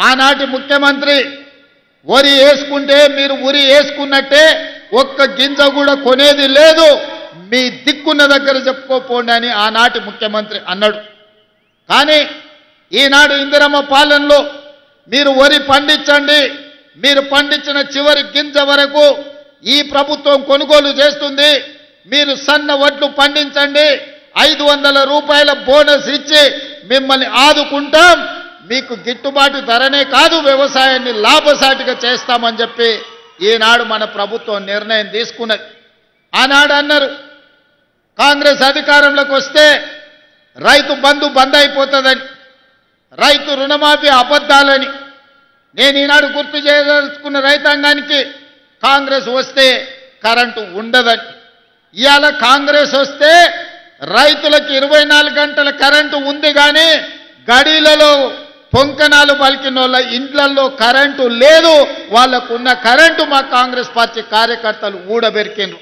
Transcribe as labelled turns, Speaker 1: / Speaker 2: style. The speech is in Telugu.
Speaker 1: ఆనాటి ముఖ్యమంత్రి వరి వేసుకుంటే మీరు ఉరి వేసుకున్నట్టే ఒక్క గింజ కూడా కొనేది లేదు, మీ దిక్కున్న దగ్గర చెప్పుకోపోండి అని ఆనాటి ముఖ్యమంత్రి అన్నాడు. కానీ ఈనాడు ఇందిరమ్మ పాలనలో మీరు వరి పండించండి, మీరు పండించిన చివరి గింజ వరకు ఈ ప్రభుత్వం కొనుగోలు చేస్తుంది, మీరు సన్న వడ్లు పండించండి, 500 రూపాయల బోనస్ ఇచ్చి మిమ్మల్ని ఆదుకుంటాం, మీకు గిట్టుబాటు ధరనే కాదు వ్యవసాయాన్ని లాభసాటిగా చేస్తామని చెప్పి ఈనాడు మన ప్రభుత్వం నిర్ణయం తీసుకున్నది. ఆనాడు అన్నారు కాంగ్రెస్ అధికారంలోకి వస్తే రైతు బంధు బంద్ అయిపోతుందని, రైతు రుణమాఫీ అబద్ధాలని. నేను ఈనాడు గుర్తు చేయదలుచుకున్న రైతాంగానికి కాంగ్రెస్ వస్తే కరెంటు ఉండదని. ఇవాళ కాంగ్రెస్ వస్తే రైతులకు 24 గంటల కరెంటు ఉంది, కానీ గడిలలో పొంకనాలు పలికిన వాళ్ళ ఇండ్లలో కరెంటు లేదు. వాళ్ళకున్న కరెంటు మా కాంగ్రెస్ పార్టీ కార్యకర్తలు ఊడబెరికిండ్రు.